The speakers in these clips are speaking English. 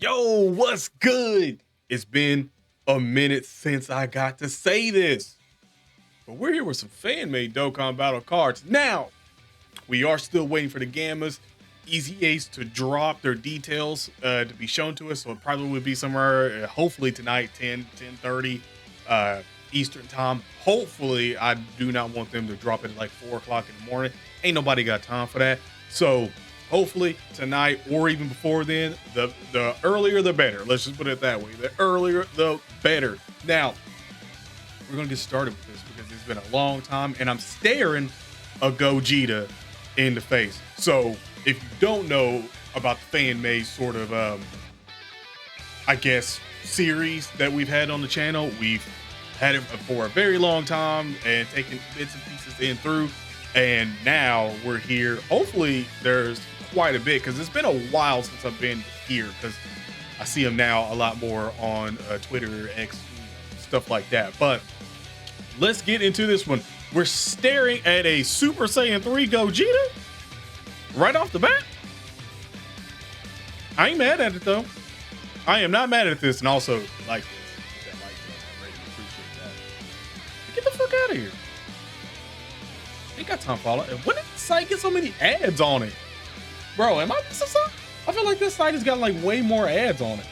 Yo, what's good? It's been a minute since I got to say this, but we're here with some fan-made Dokkan Battle cards. Now, we are still waiting for the Gammas, Easy Ace to drop their details to be shown to us, so it probably would be somewhere, hopefully tonight, 10:30 Eastern time. Hopefully, I do not want them to drop it at like 4 o'clock in the morning. Ain't nobody got time for that. So hopefully tonight or even before then, the earlier the better. Let's just put it that way. The earlier the better. Now, we're gonna get started with this because it's been a long time and I'm staring a Gogeta in the face. So if you don't know about the fan-made sort of I guess series that we've had on the channel, we've had it for a very long time and taken bits and pieces in through, and now we're here. Hopefully there's quite a bit because it's been a while since I've been here, because I see them now a lot more on Twitter, X, stuff like that. But let's get into this one. We're staring at a Super Saiyan 3 Gogeta right off the bat. I ain't mad at it though. I am not mad at this, and also like this. That like button, I really appreciate that. Get the fuck out of here. Ain't got time for all that. When did the site get so many ads on it? Bro, am I missing something? I feel like this site has got like way more ads on it.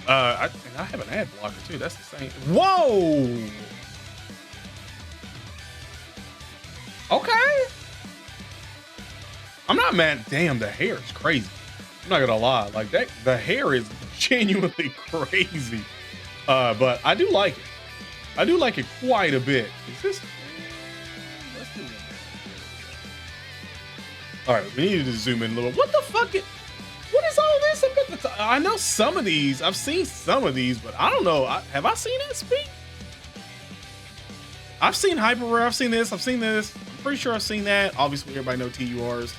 I have an ad blocker too. That's the same. Whoa. Okay. I'm not mad. Damn, the hair is crazy. I'm not gonna lie. Like that, the hair is genuinely crazy. But I do like it. I do like it quite a bit. Is this? Let's do it. All right, we need to zoom in a little. What the fuck? What is all this up at the top? I know some of these. I've seen some of these, but I don't know. Have I seen SP? I've seen Hyper Rare. I've seen this. I've seen this. I'm pretty sure I've seen that. Obviously, everybody know TURs.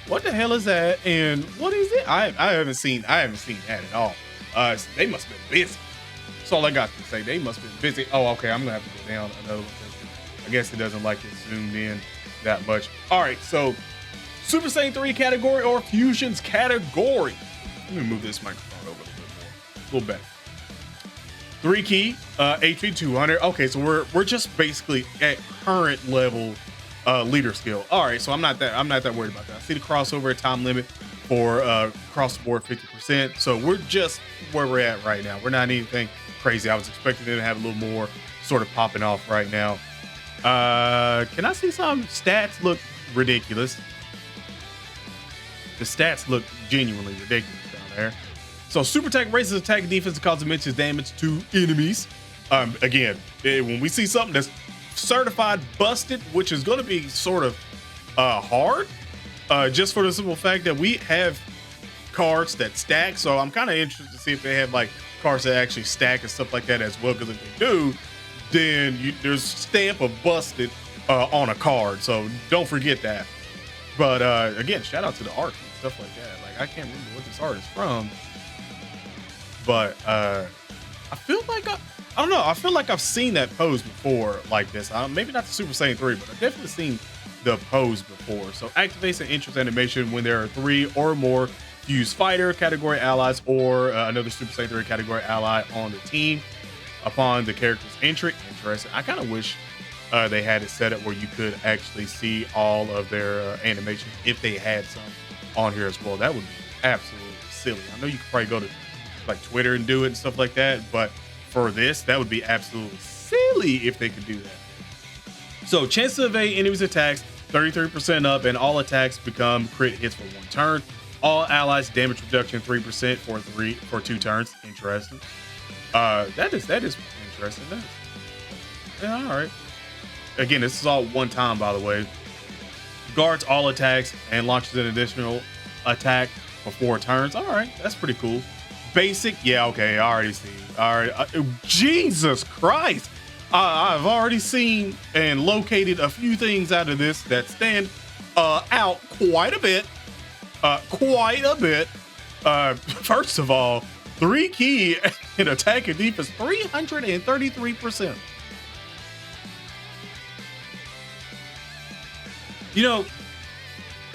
What the hell is that? And what is it? I haven't seen that at all. They must have been busy. That's all I got to say. They must have been busy. Oh, okay. I'm gonna have to go down another one. I guess it doesn't like it zoomed in that much. All right, so Super Saiyan 3 category or Fusions category. Let me move this microphone over a little better. 3 key, HP 200. Okay, so we're just basically at current level leader skill. All right, so I'm not that worried about that. I see the crossover time limit for across the board 50%. So we're just where we're at right now. We're not anything crazy. I was expecting them to have a little more sort of popping off right now. Can I see some stats look ridiculous? The stats look genuinely ridiculous down there. So super attack raises attack and defense and causes immense damage to enemies. Again, when we see something that's certified busted, which is going to be sort of hard, just for the simple fact that we have cards that stack. So I'm kind of interested to see if they have like cards that actually stack and stuff like that as well, because if they do, then there's stamp of busted on a card, so don't forget that. But again, shout out to the art and stuff like that. Like, I can't remember what this art is from, but I feel like I don't know. I feel like I've seen that pose before like this. Maybe not the Super Saiyan 3, but I've definitely seen the pose before. So activates an interest animation when there are 3 or more fused fighter category allies or another Super Saiyan 3 category ally on the team upon the character's entry. Interesting. I kind of wish they had it set up where you could actually see all of their animations if they had some on here as well. That would be absolutely silly. I know you could probably go to like Twitter and do it and stuff like that, but for this, that would be absolutely silly if they could do that. So chance to evade enemies' attacks 33% up, and all attacks become crit hits for 1 turn. All allies damage reduction 3% for 2 turns. Interesting. That is interesting. Yeah, all right. Again, this is all one time, by the way. Guards all attacks and launches an additional attack for 4 turns. All right, that's pretty cool. Basic, yeah, okay, I already see. All right, Jesus Christ. I've already seen and located a few things out of this that stand out quite a bit. First of all, 3 key in attack and defense, 333%. You know,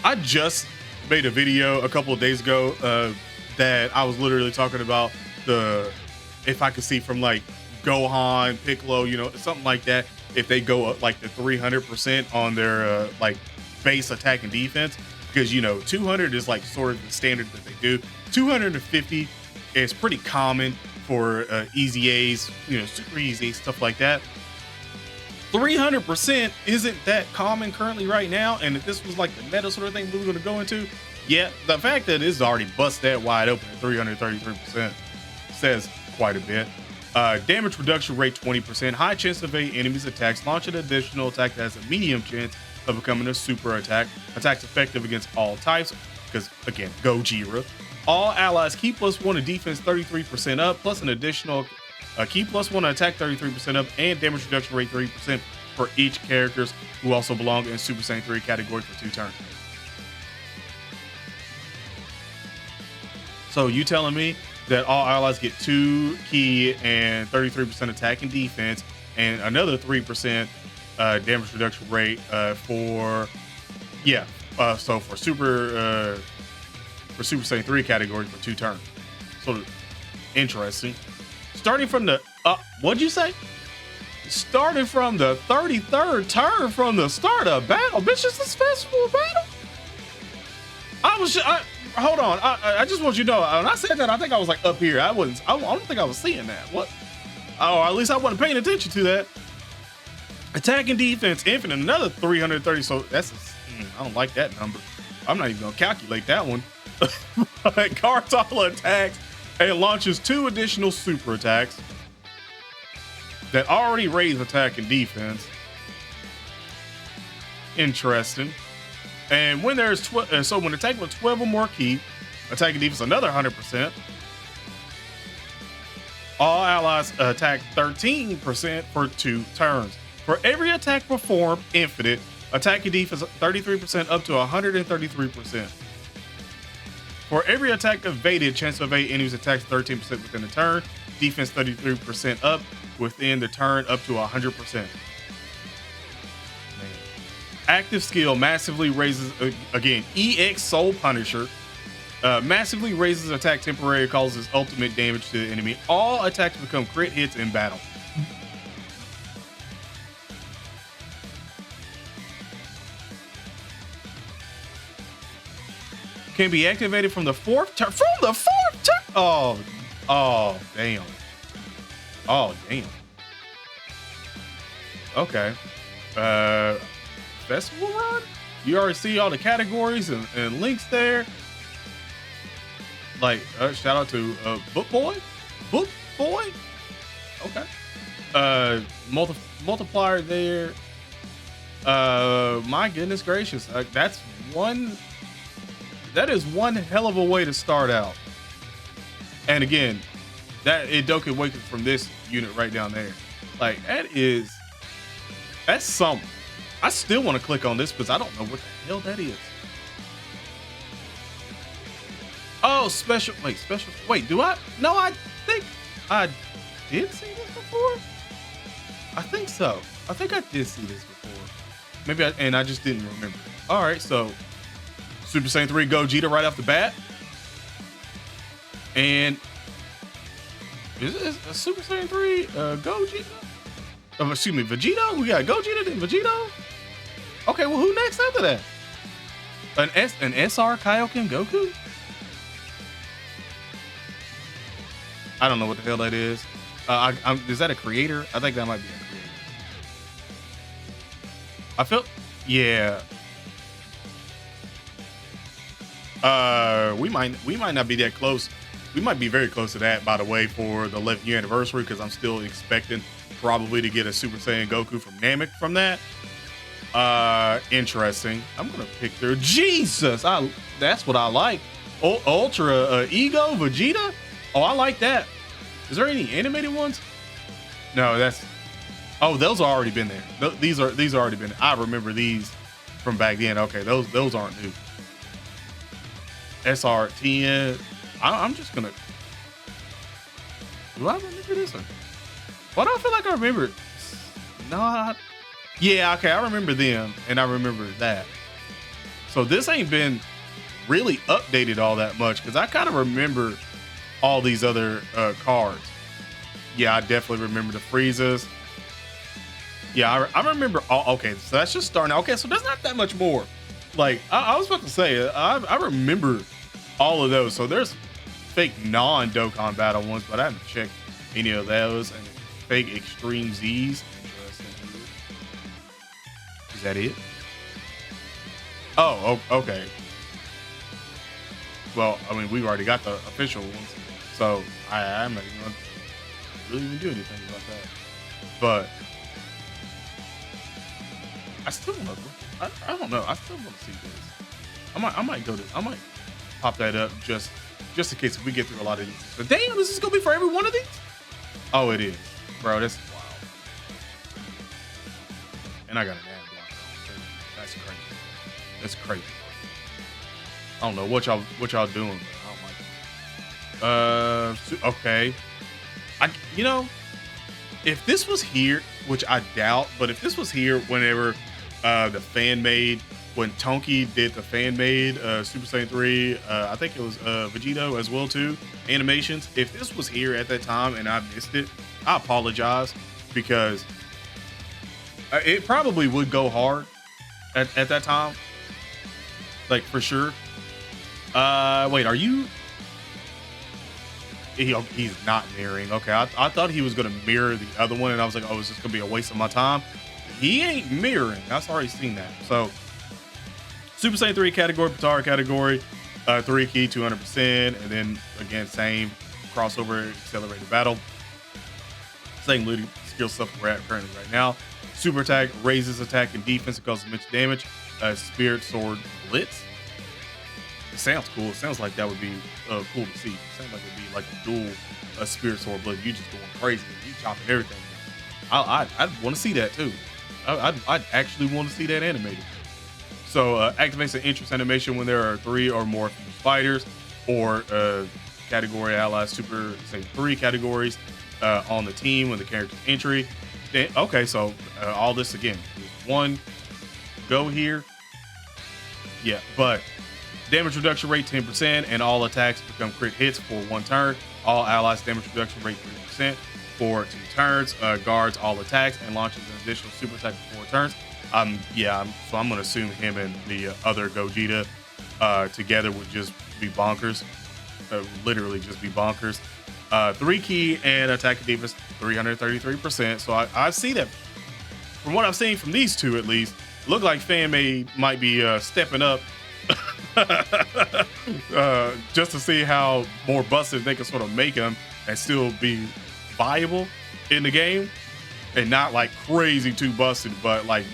I just made a video a couple of days ago that I was literally talking about if I could see from like Gohan, Piccolo, you know, something like that, if they go up like the 300% on their like base attack and defense, because you know 200 is like sort of the standard that they do. 250 is pretty common for easy A's, you know, super easy stuff like that. 300% isn't that common currently right now, and if this was like the meta sort of thing we were going to go into, yeah, the fact that it's already bust that wide open at 333% says quite a bit. Damage reduction rate 20%, high chance to evade enemies' attacks, launch an additional attack that has a medium chance of becoming a super attack. Attacks effective against all types, because again, Gogeta. All allies keep +1 to defense 33% up, plus an additional key +1 to attack 33% up, and damage reduction rate 3% for each characters who also belong in Super Saiyan 3 category for 2 turns. So you telling me that all allies get 2 key and 33% attack and defense, and another 3% damage reduction rate for Super Saiyan 3 category for 2 turns. So interesting. Starting from the what'd you say? Starting from the 33rd turn from the start of battle. Bitch, is this festival battle? Hold on. I just want you to know, when I said that, I think I was like up here. I don't think I was seeing that. What? Oh, at least I wasn't paying attention to that. Attack and defense infinite, another 330. So I don't like that number. I'm not even gonna calculate that one. Cartala attacks and launches 2 additional super attacks that already raise attack and defense. Interesting. And when there's so when attacking with 12 or more key, attack and defense another 100%. All allies attack 13% for 2 turns. For every attack performed, infinite, attack and defense 33% up to 133%. For every attack evaded, chance to evade enemies attacks 13% within the turn, defense 33% up within the turn up to 100%. Active skill massively raises, again, EX Soul Punisher, massively raises attack temporary, causes ultimate damage to the enemy. All attacks become crit hits in battle. Can be activated from the 4th turn. From the 4th turn? Oh, damn. Oh, damn. Okay. Festival run? You already see all the categories and links there. Like, shout out to Book Boy. Okay. Multiplier there. My goodness gracious. That is one hell of a way to start out. And again, it don't get weighted from this unit right down there. Like, that's something. I still want to click on this because I don't know what the hell that is. Oh, special. Wait, do I? No, I think I did see this before. I think so. I think I did see this before. Maybe I just didn't remember. All right, so Super Saiyan 3 Gogeta right off the bat. And is this a Super Saiyan 3 Gogeta? Excuse me, Vegito? We got Gogeta and Vegito? Okay, well, who next after that? An SR Kaioken Goku? I don't know what the hell that is. Is that a creator? I think that might be a creator. I feel, yeah. We might not be that close. We might be very close to that, by the way, for the 11th year anniversary, because I'm still expecting probably to get a Super Saiyan Goku from Namek from that. Interesting. I'm gonna pick through. Jesus, that's what I like. Ultra Ego Vegeta. Oh, I like that. Is there any animated ones? No, those are already been there. These are already been. I remember these from back then. Okay, those aren't new. SR10. I'm just gonna. Do I remember this one? Why do I feel like I remember it? No. Yeah, okay, I remember them, and I remember that. So this ain't been really updated all that much, because I kind of remember all these other cards. Yeah, I definitely remember the Friezas. Yeah, I remember all. Okay, so that's just starting. Okay, so there's not that much more. Like I was about to say, I remember all of those. So there's fake non-Dokkan Battle ones, but I haven't checked any of those. And fake Extreme Z's. Interesting. Is that it? Oh, okay. Well, I mean, we've already got the official ones, so I'm not even gonna really even do anything about that. But I still want to. I don't know. I still want to see this. I might pop that up just in case we get through a lot of these. But damn, this is gonna be for every one of these. Oh, it is, bro. That's wild. And I got an ad block. That's crazy. That's crazy. I don't know what y'all doing, but I don't like it. Okay. If this was here, which I doubt, but if this was here whenever the fan made, when Tonki did the fan made Super Saiyan 3, I think it was Vegito as well too, animations. If this was here at that time and I missed it, I apologize, because it probably would go hard at that time, like for sure. Wait, are you? He's not mirroring. Okay, I thought he was gonna mirror the other one, and I was like, oh, is this gonna be a waste of my time? He ain't mirroring. I've already seen that. So, Super Saiyan 3 category, Potara category, 3 key, 200%, and then again, same crossover, accelerated battle. Same looting skill stuff we're at currently right now. Super attack raises attack and defense and causes immense damage. Spirit Sword Blitz. It sounds cool. It sounds like that would be cool to see. It sounds like it'd be like a dual Spirit Sword Blitz. You just going crazy. You chopping everything. I'd want to see that too. I'd actually want to see that animated. So activates an interest animation when there are 3 or more fused fighters, or category allies Super Saiyan 3 categories on the team when the character's entry. Then, okay, so all this again. There's one go here. Yeah, but damage reduction rate 10%, and all attacks become crit hits for 1 turn. All allies damage reduction rate 3% for 2 turns. Guards all attacks and launches an additional super attack for 4 turns. So I'm gonna assume him and the other Gogeta together would just be bonkers. Literally just be bonkers. 3 key and attack and defense 333%. So I see that from what I've seen from these two, at least, look like fan made might be stepping up just to see how more busted they can sort of make them and still be viable in the game, and not like crazy too busted, but like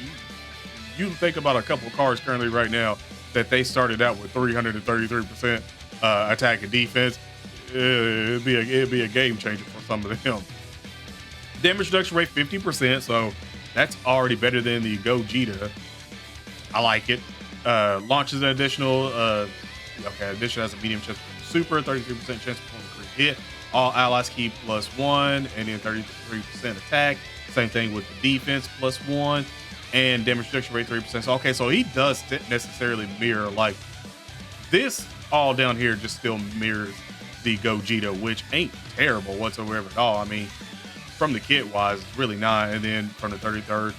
you think about a couple of cards currently right now that they started out with 333% attack and defense. It'd be a game changer for some of them. Damage reduction rate 50%, so that's already better than the Gogeta. I like it. Launches an additional addition has a medium chance for super, 33% chance to perform a crit hit. All allies keep +1, and then 33% attack. Same thing with the defense, +1, and damage reduction rate 3%. So okay, so he does necessarily mirror, like this all down here just still mirrors the Gogeta, which ain't terrible whatsoever at all. I mean, from the kit wise, it's really not. And then from the 33rd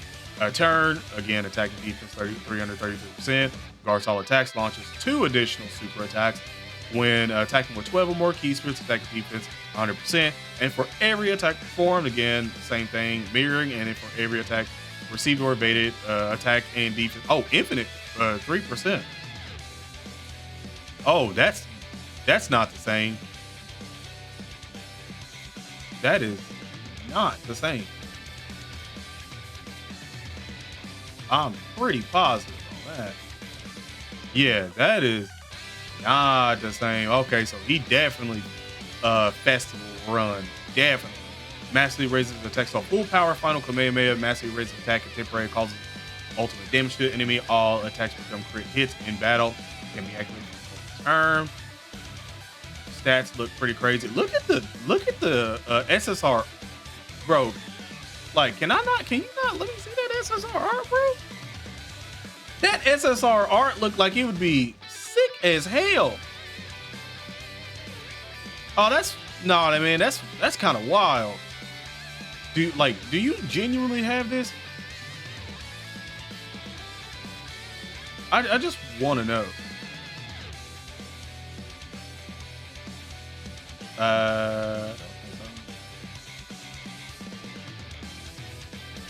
turn, again, attack and defense 333%. Guards all attacks, launches 2 additional super attacks. When attacking with 12 or more key spirits, attack and defense 100%. And for every attack performed, again, same thing, mirroring. And then for every attack received or evaded, attack and defense. Oh, infinite 3%. Oh, that's not the same. That is not the same. I'm pretty positive on that. Yeah, that is not the same. Okay, so he definitely festival run. Definitely. Massively raises attack. So full power final Kamehameha massively raises attack and temporary causes ultimate damage to the enemy. All attacks become crit hits in battle. Can be activated for a turn. Stats look pretty crazy. Look at the SSR, bro. Like, can you not let me see that SSR art, bro? That SSR art looked like it would be sick as hell. Oh, that's no, I mean that's kind of wild. Do you genuinely have this? I just want to know.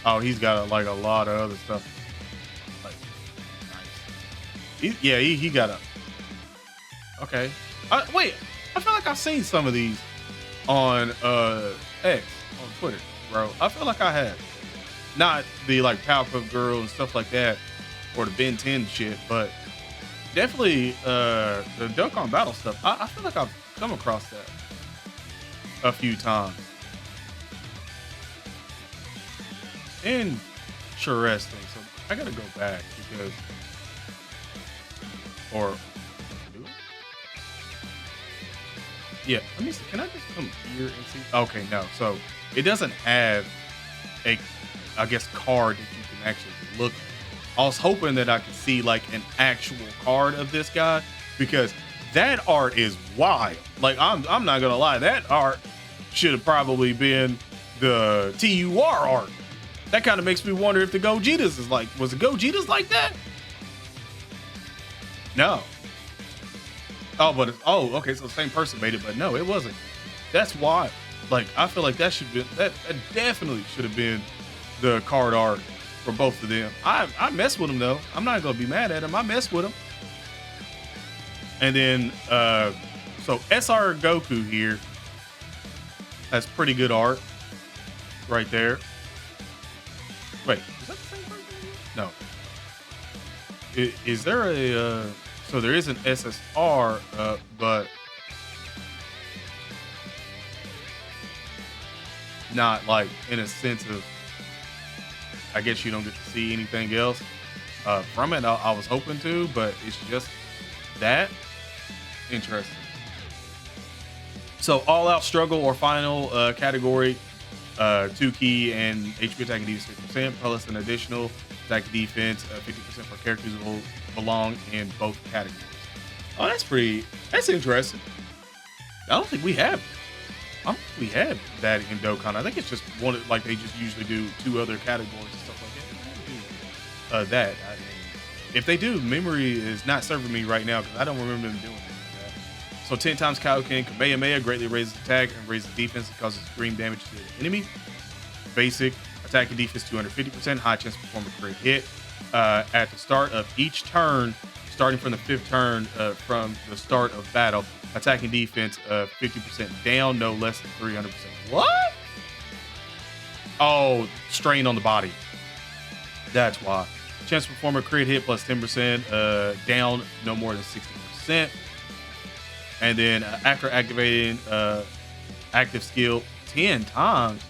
Oh, he's got like a lot of other stuff. Like, nice. He got a. Okay. Wait, I feel like I've seen some of these on X, on Twitter, bro. I feel like I have. Not the like Powerpuff Girl and stuff like that, or the Ben 10 shit, but definitely the Dokkan Battle stuff. I feel like I've come across that a few times. Interesting. So I gotta go back because, or do it? Yeah. Let me see. Can I just come here and see? Okay, no. So it doesn't have a, I guess, card that you can actually look at. I was hoping that I could see like an actual card of this guy because that art is wild. Like I'm not gonna lie, that art should have probably been the TUR art. That kind of makes me wonder if the Gogetas is like, was the Gogetas like that? No. Oh, but okay, so the same person made it, but no, it wasn't. That's wild. Like I feel like that should be that definitely should have been the card art for both of them. I mess with them though. I'm not gonna be mad at them. I mess with them. And then so SR Goku here has pretty good art right there. Wait, is that the same person? No. Is there a so there is an SSR, but not like in a sense of, I guess you don't get to see anything else from it. I was hoping to, but it's just that. Interesting. So all out struggle or final category, 2 key and HP attack and defense 50%, plus an additional attack and defense 50% for characters who belong in both categories. Oh, that's interesting. I don't think we have that in Dokkan. I think it's just one, like they just usually do 2 other categories and stuff like that. If they do, memory is not serving me right now because I don't remember them doing that. So 10 times Kaioken Kamehameha greatly raises attack and raises defense and causes extreme damage to the enemy. Basic attack and defense 250%, high chance to perform a crit hit at the start of each turn, starting from the 5th turn from the start of battle. Attack and defense 50% down, no less than 300%. What? strain on the body. That's why. Chance to perform a crit hit plus 10%, down no more than 60%. And then after activating active skill 10 times,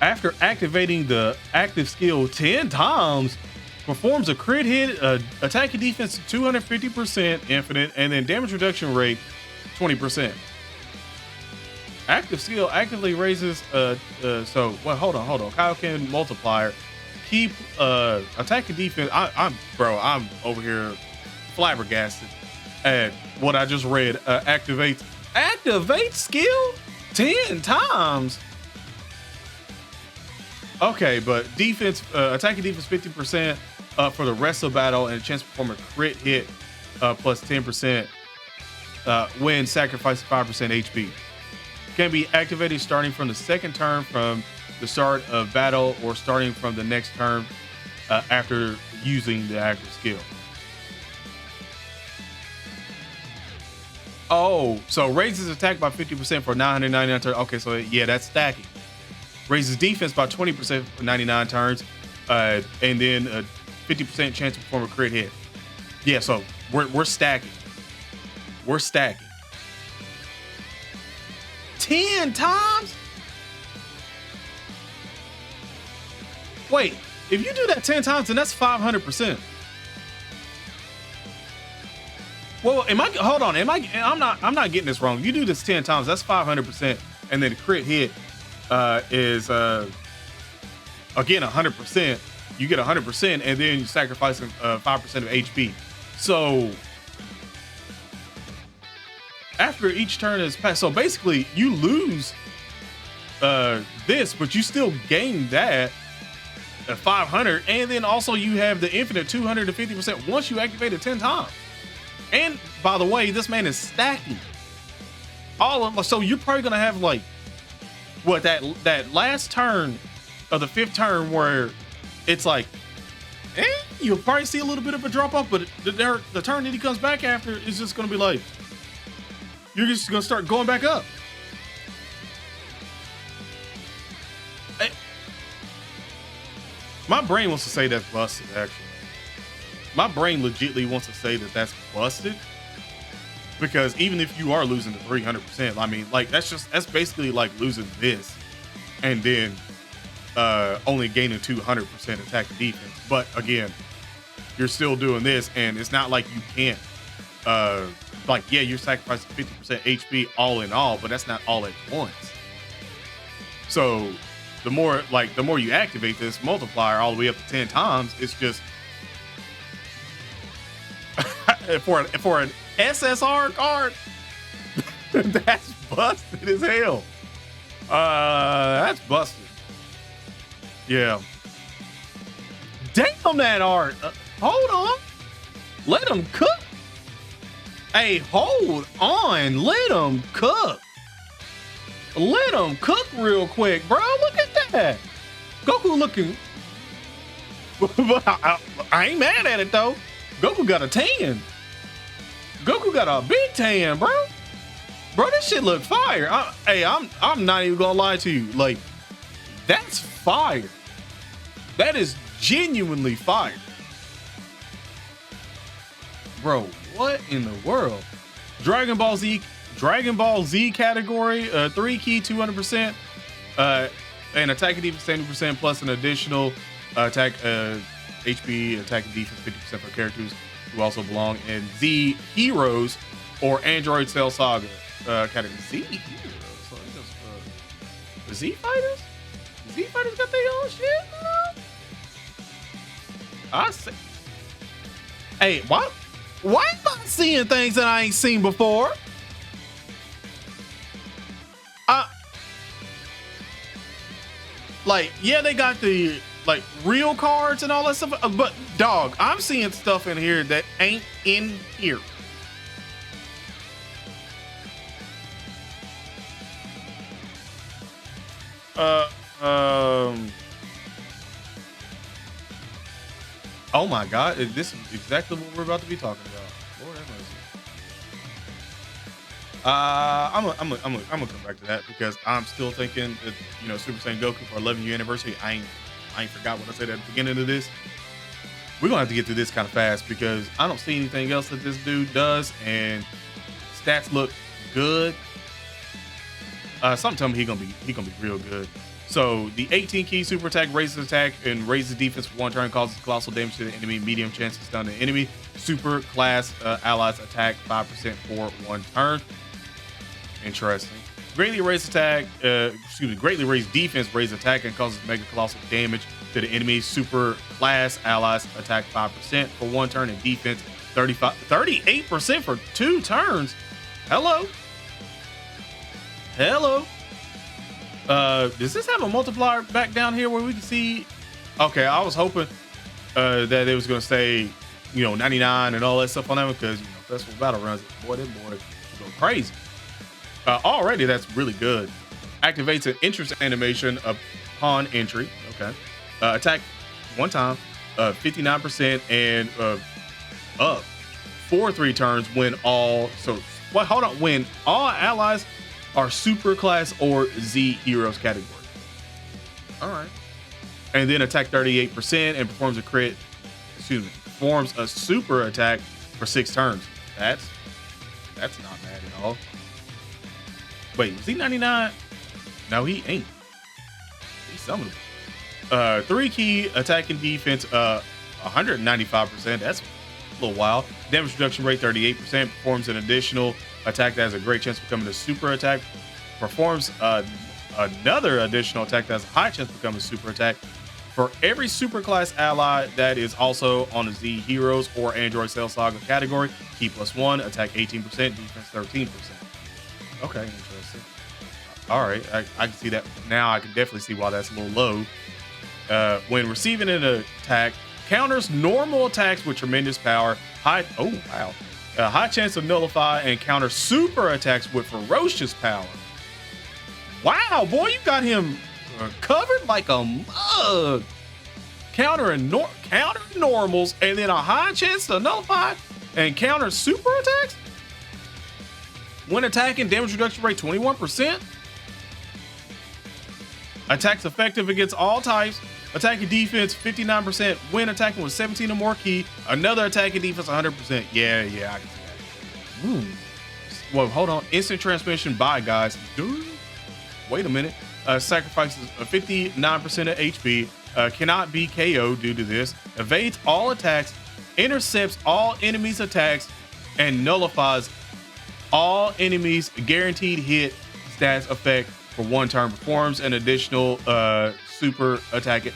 after activating the active skill 10 times, performs a crit hit, attack and defense 250% infinite, and then damage reduction rate 20%. Active skill actively raises hold on. Kaioken multiplier. Keep attack and defense. I'm over here flabbergasted at what I just read. Activate skill 10 times. Okay, but defense, attack and defense 50% for the rest of the battle, and a chance to perform a crit hit plus 10% when sacrificing 5% HP. Can be activated starting from the second turn from the start of battle, or starting from the next turn after using the active skill. Oh, so raises attack by 50% for 999 turns. Okay, so yeah, that's stacking. Raises defense by 20% for 99 turns, and then a 50% chance to perform a crit hit. Yeah, so we're stacking. We're stacking. 10 times? Wait, if you do that 10 times, then that's 500%. Well, I'm not getting this wrong. You do this 10 times, that's 500%, and then the crit hit is again 100%. you get 100%, and then you sacrifice 5% of HP. So after each turn is passed, so basically you lose this, but you still gain that at 500, and then also you have the infinite 250% once you activate it 10 times. And by the way, this man is stacking all of them, so you're probably gonna have like what that last turn of the 5th turn where it's like, you'll probably see a little bit of a drop off, but the turn that he comes back after is just gonna be like, you're just gonna start going back up. My brain wants to say that's busted, actually. My brain legitimately wants to say that that's busted, because even if you are losing the 300%, I mean, like, that's basically like losing this and then only gaining 200% attack and defense. But again, you're still doing this, and it's not like you can't, like, yeah, you're sacrificing 50% HP all in all, but that's not all at once. So the more you activate this multiplier all the way up to 10 times, it's just for an SSR card, that's busted as hell. That's busted. Yeah. Damn that art. Hold on. Let him cook. Hey, hold on. Let him cook. Let him cook real quick, bro. Look at that. Goku looking. I ain't mad at it though. Goku got a tan. Goku got a big tan, bro. Bro, this shit look fire. I'm not even gonna lie to you. Like, that's fire. That is genuinely fire. Bro, what in the world? Dragon Ball Z category, 3 key 200%, and attack and defense 70% plus an additional attack HP, attack and defense 50% for characters who also belong in Z Heroes or Android Cell Saga category. Z Heroes, so the Z Fighters? Z Fighters got their own shit, man. I say, hey, why am I seeing things that I ain't seen before? Like, yeah, they got the like real cards and all that stuff, but dog, I'm seeing stuff in here that ain't in here. Oh my God, this is exactly what we're about to be talking about. Lord have mercy. I'm gonna come back to that, because I'm still thinking that, you know, Super Saiyan Goku for 11th year anniversary. I ain't forgot what I said at the beginning of this. We're gonna have to get through this kind of fast, because I don't see anything else that this dude does, and stats look good. Something tell me he gonna be real good. So the 18 key super attack raises attack and raises defense for 1 turn, causes colossal damage to the enemy, medium chance to stun the enemy. Super class allies attack 5% for 1 turn. Interesting. Greatly raised attack, greatly raised defense, raised attack, and causes mega colossal damage to the enemy. Super class allies attack 5% for 1 turn, and defense 38% for 2 turns. Hello. Does this have a multiplier back down here where we can see? Okay, I was hoping that it was gonna say, you know, 99 and all that stuff on that one, because, you know, Festival Battle runs it. Boy, them boys go crazy. Already, that's really good. Activates an interest animation upon entry. Okay. Attack 1 time, 59%, and up for 3 turns when all. So, what? Hold on. When all allies are super class or Z Heroes category. All right. And then attack 38% and performs performs a super attack for 6 turns. That's not bad at all. Wait, was he 99? No, he ain't. He's some of them. 3 key attack and defense, 195%. That's a little wild. Damage reduction rate 38%. Performs an additional attack that has a great chance of becoming a super attack. Performs another additional attack that has a high chance of becoming a super attack For every superclass ally that is also on the Z Heroes or Android Cell Saga category, key +1, attack 18%, defense 13%. Okay, interesting. All right, I can see that. Now I can definitely see why that's a little low. When receiving an attack, counters normal attacks with tremendous power. High chance of nullify and counter super attacks with ferocious power. Wow, boy, you got him covered like a mug. Counter normals and then a high chance to nullify and counter super attacks. When attacking, damage reduction rate 21%. Attacks effective against all types. Attacking defense 59%. When attacking with 17 or more key. Another attacking defense 100%. Yeah, I can see that. Well, hold on. Instant transmission by guys. Dude. Wait a minute. Sacrifices 59% of HP. Cannot be KO'd due to this. Evades all attacks. Intercepts all enemies' attacks. And nullifies all enemies' guaranteed hit stats effect for 1 turn. Performs an additional super attack.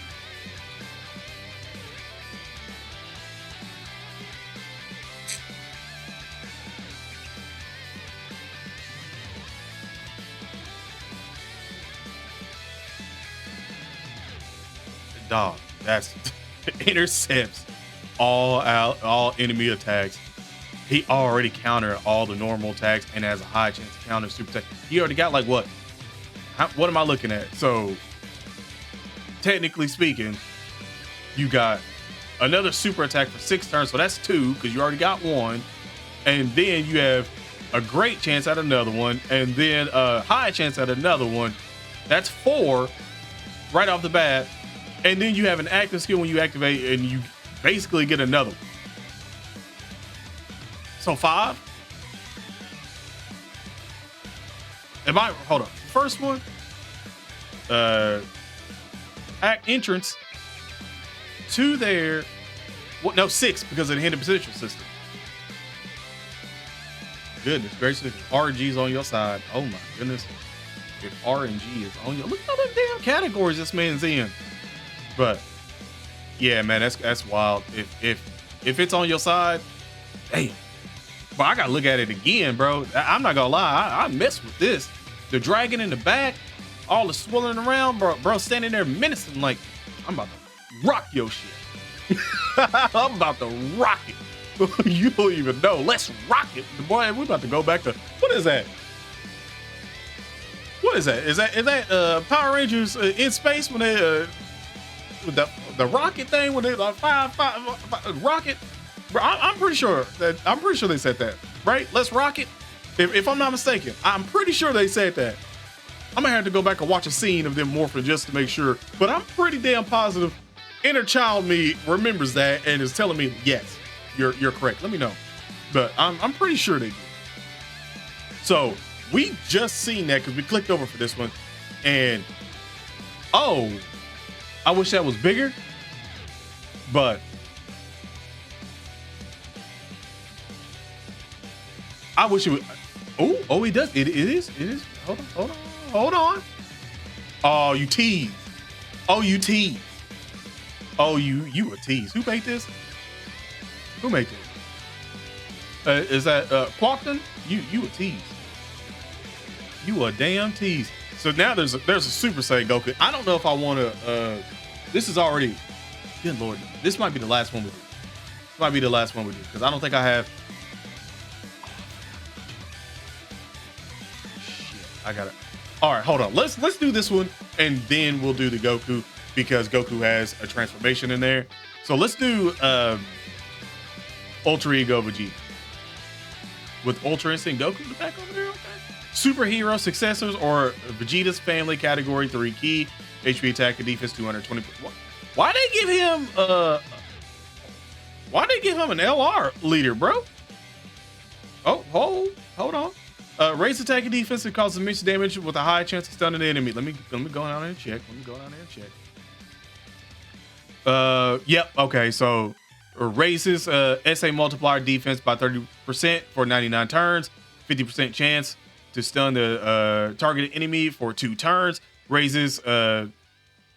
Dog, that's intercepts all enemy attacks. He already countered all the normal attacks and has a high chance to counter super attack. He already got like what am I looking at? So technically speaking, you got another super attack for 6 turns, so that's 2 because you already got 1, and then you have a great chance at another one, and then a high chance at another one. That's 4 right off the bat. And then you have an active skill when you activate, and you basically get another one. So 5. Hold on. First one, act entrance. 2 there. What? No, 6 because of the hidden potential system. Goodness gracious, if RNG's on your side. Oh my goodness. If RNG is on your, look at all the damn categories this man's in. But yeah, man, that's wild. If it's on your side, hey, but I gotta look at it again, bro. I'm not gonna lie, I messed with this. The dragon in the back, all the swirling around, bro, standing there menacing like I'm about to rock your shit. I'm about to rock it. You don't even know. Let's rock it, boy. We're about to go back to what is that? What is that? Is that Power Rangers in space when they with the rocket thing when they like five rocket? Bro, I'm pretty sure they said that, right? Let's rock it. If I'm not mistaken, I'm pretty sure they said that. I'm gonna have to go back and watch a scene of them morphing just to make sure. But I'm pretty damn positive inner child me remembers that and is telling me yes, you're correct. Let me know. But I'm pretty sure they did. So we just seen that because we clicked over for this one, and oh, I wish that was bigger, but I wish it would. Oh, it does. It is. Hold on. Oh, you tease. Oh, you tease. Oh, you a tease. Who made this? Who made this? Is that Quackton? You a tease. You a damn tease. So now there's a Super Saiyan Goku. I don't know if I want to. This is already. Good lord. This might be the last one we do. This might be the last one we do because I don't think I have. Shit, I got it. All right, hold on. Let's do this one and then we'll do the Goku because Goku has a transformation in there. So let's do Ultra Ego Vegeta with Ultra Instinct Goku in the back over there. Okay. Superhero successors or Vegeta's family category 3 key HP attack and defense 220. Why they give him an LR leader, bro? Oh, hold on. Raise attack and defense and causes immense damage with a high chance of stunning the enemy. Let me go down there and check. Yep. Okay. So raises SA multiplier defense by 30% for 99 turns, 50% chance to stun the targeted enemy for 2 turns. Raises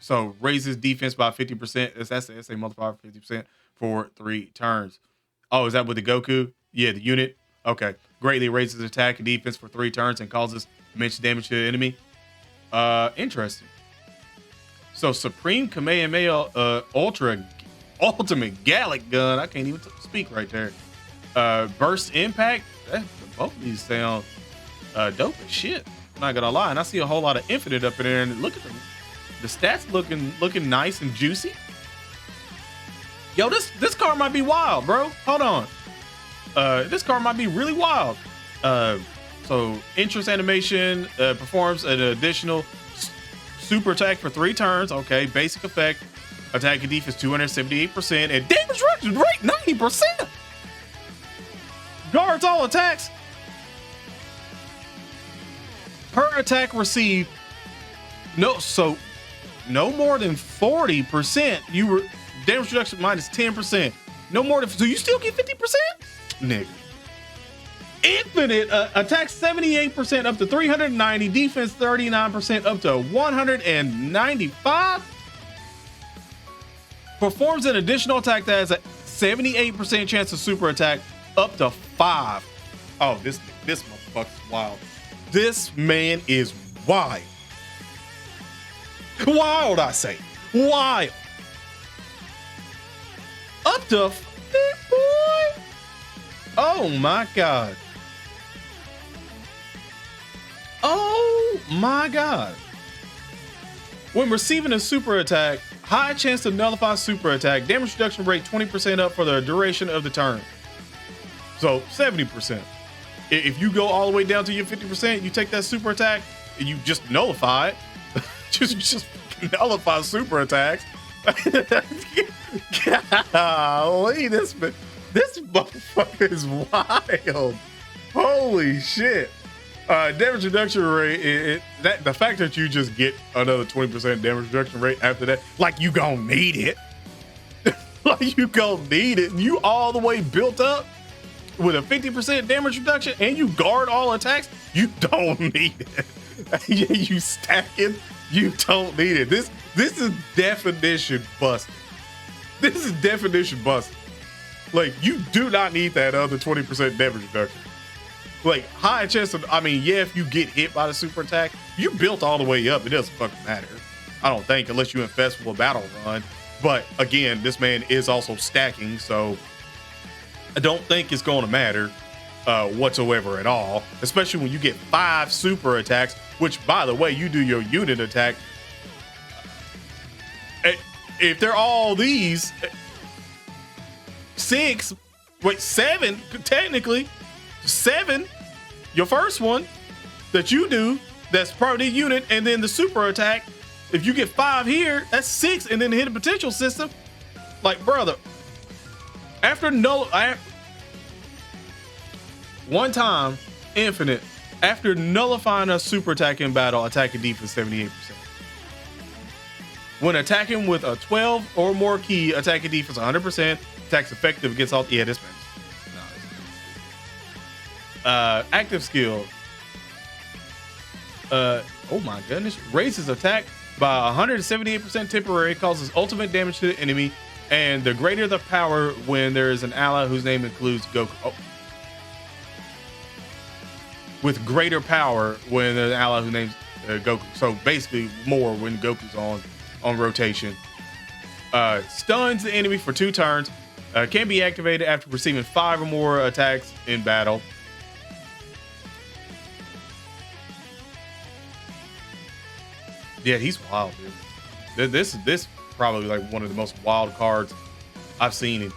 So raises defense by 50%. That's a multiplier 50% for 3 turns. Oh, is that with the Goku? Yeah, the unit. Okay. Greatly raises attack and defense for 3 turns and causes immense damage to the enemy. Interesting. So Supreme Kamehameha Ultimate Gallic Gun. I can't even speak right there. Burst Impact. Both of these sound dope as shit. I'm not gonna lie. And I see a whole lot of Infinite up in there. And look at them. The stats looking nice and juicy. Yo, this card might be wild, bro. Hold on. This card might be really wild. So interest animation performs an additional super attack for 3 turns. Okay, basic effect. Attack and defense 278% and damage reduction rate 90%. Guards all attacks. Per attack received. No more than 40%. You were damage reduction minus 10%. No more than, so you still get 50%? Nigga. Infinite attack 78% up to 390, defense 39% up to 195. Performs an additional attack that has a 78% chance of super attack up to 5. Oh, this motherfucker's wild. This man is wild. Wild, I say. Wild. Up to 50, boy. Oh my God. Oh my God. When receiving a super attack, high chance to nullify super attack, damage reduction rate 20% up for the duration of the turn. So 70%. If you go all the way down to your 50%, you take that super attack and you just nullify it. just nullify super attacks. Golly, this motherfucker is wild. Holy shit. Damage reduction rate, the fact that you just get another 20% damage reduction rate after that, like you gonna need it. Like you gonna need it. You all the way built up with a 50% damage reduction and you guard all attacks, you don't need it. Yeah, you stacking, you don't need it. This is definition busted. This is definition busted. Like, you do not need that other 20% damage reduction. Like, high chance of, I mean, yeah, if you get hit by the super attack, you built all the way up. It doesn't fucking matter. I don't think, unless you infest with a battle run. But again, this man is also stacking, so I don't think it's going to matter whatsoever at all, especially when you get 5 super attacks, which, by the way, you do your unit attack. If they're all these, 7, technically, 7, your first one that you do, that's part of the unit, and then the super attack, if you get 5 here, that's 6, and then hit a potential system. Like, brother, one time, infinite, after nullifying a super attack in battle, attack and defense 78%. When attacking with a 12 or more key, attack and defense 100%, attacks effective against all, yeah, this man. Active skill. Oh my goodness. Raises attack by 178% temporary, causes ultimate damage to the enemy, and the greater the power when there is an ally whose name includes Goku. Oh. With greater power when there's an ally who names Goku. So basically more when Goku's on rotation. Stuns the enemy for 2 turns. Can be activated after receiving 5 or more attacks in battle. Yeah, he's wild, dude. This is probably like one of the most wild cards I've seen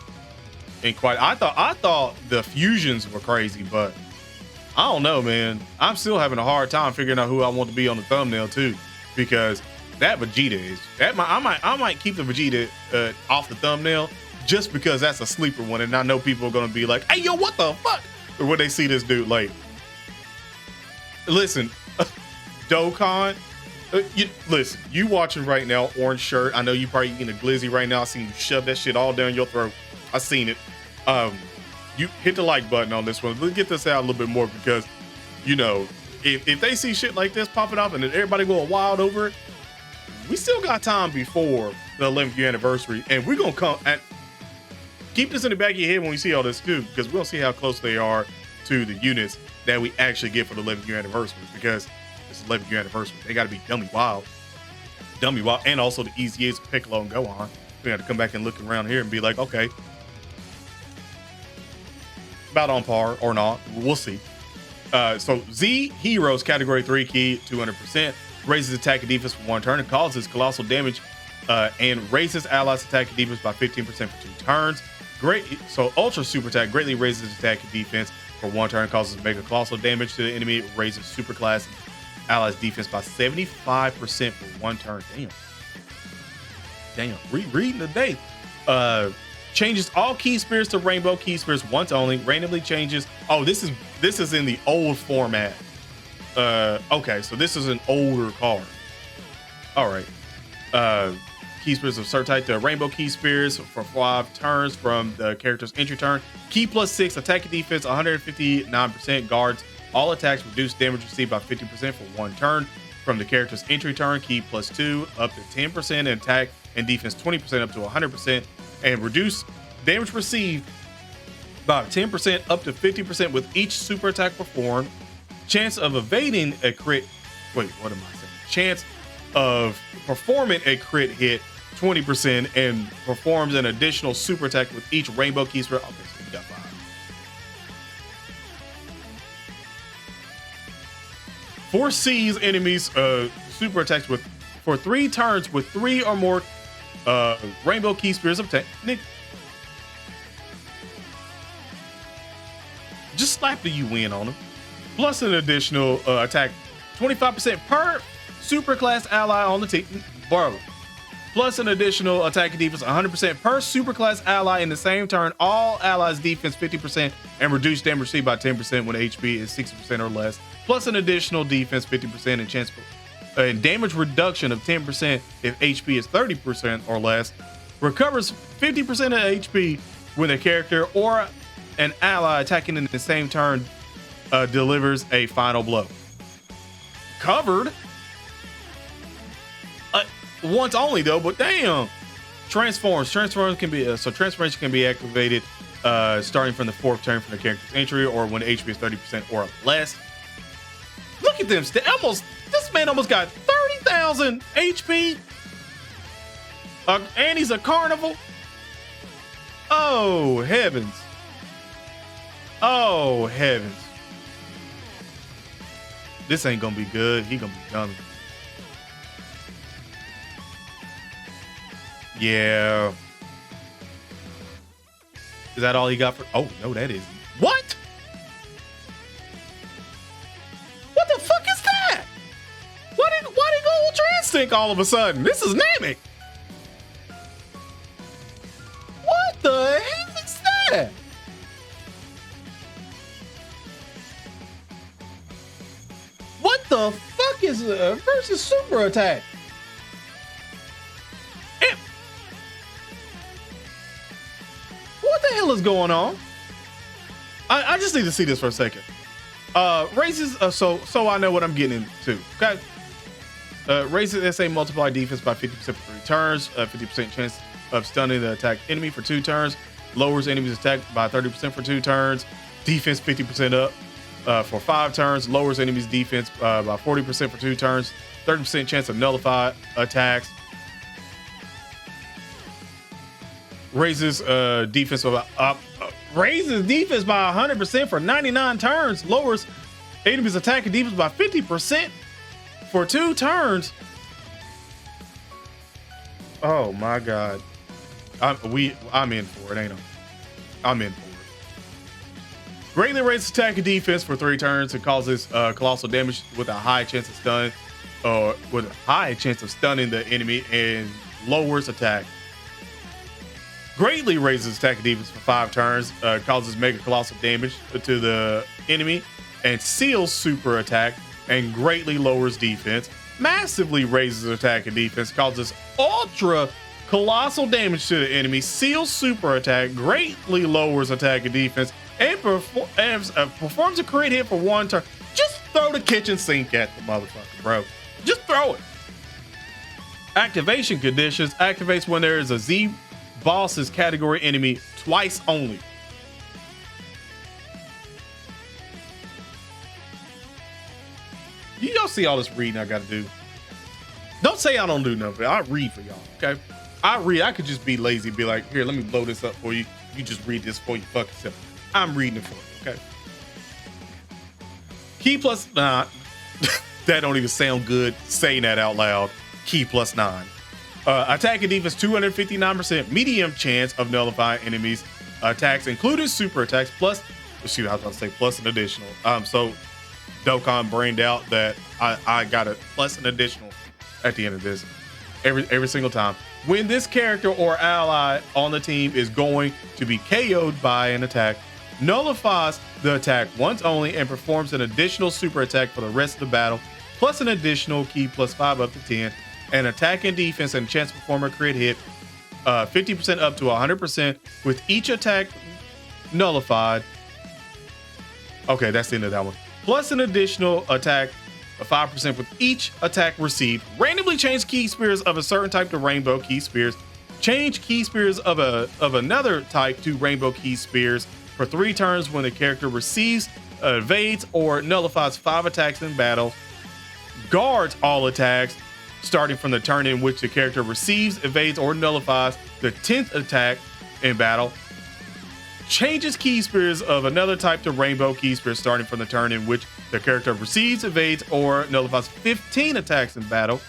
in quite. I thought the fusions were crazy, but I don't know, man. I'm still having a hard time figuring out who I want to be on the thumbnail too, because that Vegeta is that. I might keep the Vegeta off the thumbnail just because that's a sleeper one, and I know people are gonna be like, "Hey, yo, what the fuck?" Or when they see this dude, like, listen, Dokkan. Listen, you watching right now, orange shirt. I know you probably eating a glizzy right now. I seen you shove that shit all down your throat. I seen it. You hit the like button on this one. Let's get this out a little bit more, because, you know, if they see shit like this popping up and then everybody going wild over it, we still got time before the 11th year anniversary, and we're gonna come and keep this in the back of your head when we see all this too, because we'll see how close they are to the units that we actually get for the 11th year anniversary, because it's 11th year anniversary. They got to be dummy wild, and also the EZAs of Piccolo and Gohan. We got to come back and look around here and be like, okay, about on par or not. We'll see. So Z Heroes Category 3 key 200%, raises attack and defense for 1 turn and causes colossal damage, and raises allies attack and defense by 15% for 2 turns. Great. So Ultra Super Attack greatly raises attack and defense for 1 turn, causes mega colossal damage to the enemy, raises super class allies defense by 75% for 1 turn. Damn. Reading today. Changes all key spirits to rainbow key spirits once only. Randomly changes. Oh, this is in the old format. Okay, so this is an older card. All right. Key spirits of certain type to rainbow key spirits for 5 turns from the character's entry turn. Key +6, attack and defense 159%, guards all attacks, reduce damage received by 50% for 1 turn from the character's entry turn. Key +2, up to 10%, and attack and defense 20% up to 100%, and reduce damage received by 10% up to 50% with each super attack performed. Chance of evading a crit. Wait, what am I saying? Chance of performing a crit hit 20%, and performs an additional super attack with each rainbow key spirit. Okay, so you got 5. Foresees enemies super attacks for 3 turns with 3 or more rainbow key spirits obtained. Nick, just slap the UN on him. Plus an additional attack 25% per super class ally on the team. Bro. Plus an additional attack and defense 100% per super class ally in the same turn. All allies defense 50% and reduce damage received by 10% when HP is 60% or less. Plus an additional defense 50% and chance and damage reduction of 10% if HP is 30% or less. Recovers 50% of HP when a character or an ally attacking in the same turn delivers a final blow. Covered. Once only though, but damn. Transformation can be activated starting from the 4th turn from the character's entry, or when HP is 30% or less. Look at them. This man almost got 30,000 HP. And he's a Carnival. Oh heavens. Oh heavens. This ain't gonna be good. He gonna be dummy. Yeah. Is that all he got for? Oh no, that isn't. What? What the fuck is that? Why did go Ultra Instinct all of a sudden? This is Namek. What the heck is that? What the fuck is versus super attack? What the hell is going on? I just need to see this for a second. Raises so I know what I'm getting into. Okay. Raises SA multiply defense by 50% for 3 turns. 50% chance of stunning the attacked enemy for 2 turns. Lowers enemy's attack by 30% for 2 turns. Defense 50% up for 5 turns. Lowers enemy's defense by 40% for 2 turns. 30% chance of nullify attacks. Raises defense by raises defense by 100% for 99 turns. Lowers enemy's attack and defense by 50% for 2 turns. Oh my god. I'm in for it, ain't I? I'm in for it. Greatly raises attack and defense for 3 turns and causes colossal damage with a high chance of stun, with a high chance of stunning the enemy, and lowers attack. Greatly raises attack and defense for 5 turns, causes mega colossal damage to the enemy, and seals super attack, and greatly lowers defense. Massively raises attack and defense, causes ultra colossal damage to the enemy, seals super attack, greatly lowers attack and defense, and performs a crit hit for 1 turn. Just throw the kitchen sink at the motherfucker, bro. Just throw it. Activation conditions activates when there is a Z bosses category enemy twice only. Y'all see all this reading I gotta do? Don't say I don't do nothing. I read for y'all, okay? I read. I could just be lazy, be like, here, let me blow this up for you. You just read this for you fucking self. I'm reading it for you, okay? Key plus, nah, that don't even sound good saying that out loud. Key plus 9. Attack and defense 259%, medium chance of nullifying enemies attacks, including super attacks, plus, shoot, I was about to say plus an additional. So Dokkan brained out that I got a plus an additional at the end of this every single time. When this character or ally on the team is going to be KO'd by an attack, nullifies the attack once only and performs an additional super attack for the rest of the battle, plus an additional key plus 5 up to 10, and attack and defense and chance to perform a crit hit 50% up to 100% with each attack nullified. Okay, that's the end of that one. Plus an additional attack of 5% with each attack received. Randomly change key spears of a certain type to rainbow key spears. Change key spears of another type to rainbow key spears for 3 turns when the character receives, evades, or nullifies 5 attacks in battle. Guards all attacks starting from the turn in which the character receives, evades, or nullifies the 10th attack in battle. Changes key spears of another type to rainbow key spears starting from the turn in which the character receives, evades, or nullifies 15 attacks in battle.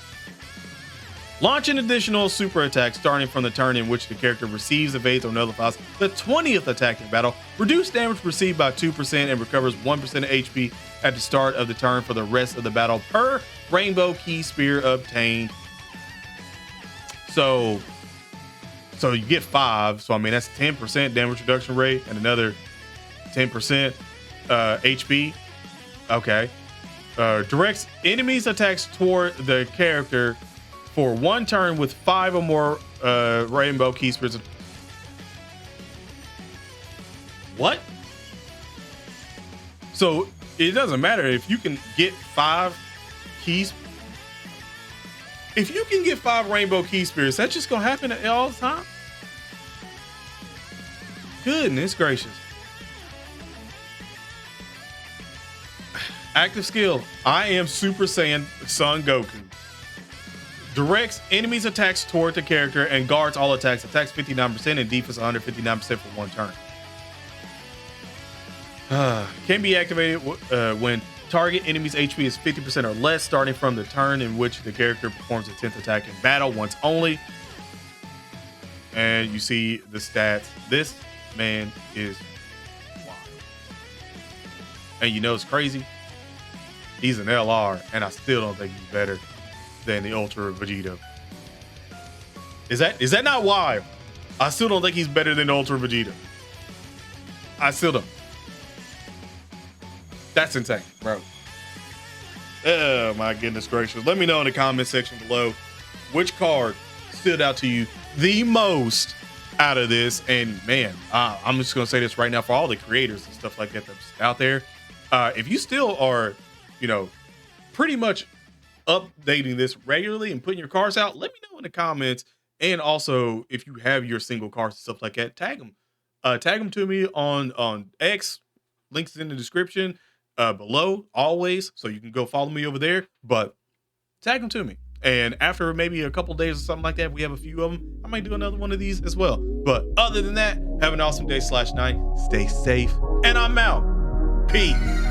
Launch an additional super attack starting from the turn in which the character receives, evades, or nullifies the 20th attack in battle. Reduce damage received by 2% and recovers 1% of HP at the start of the turn for the rest of the battle per rainbow key spear obtained. So you get 5. So I mean that's 10% damage reduction rate and another 10% HP. Okay. Directs enemies attacks toward the character for 1 turn with 5 or more rainbow key spears. What? So it doesn't matter if you can get 5 keys. If you can get 5 rainbow key spears, that's just gonna happen all the time. Goodness gracious. Active skill. I am Super Saiyan Son Goku. Directs enemies attacks toward the character and guards all attacks. Attacks 59% and defense 159% for 1 turn. Can be activated when target enemy's HP is 50% or less, starting from the turn in which the character performs a 10th attack in battle once only. And you see the stats. This man is wild. And you know it's crazy? He's an LR, and I still don't think he's better than the Ultra Vegito. Is that not wild? I still don't think he's better than Ultra Vegeta. I still don't. That's insane, bro. Oh my goodness gracious. Let me know in the comment section below which card stood out to you the most out of this. And man, I'm just gonna say this right now for all the creators and stuff like that that's out there. If you still are, pretty much updating this regularly and putting your cars out, let me know in the comments. And also, if you have your single cars and stuff like that, tag them to me on X. Links in the description below always, so you can go follow me over there. But tag them to me, and after maybe a couple days or something like that, we have a few of them, I might do another one of these as well. But other than that, have an awesome day /night. Stay safe, and I'm out. Peace.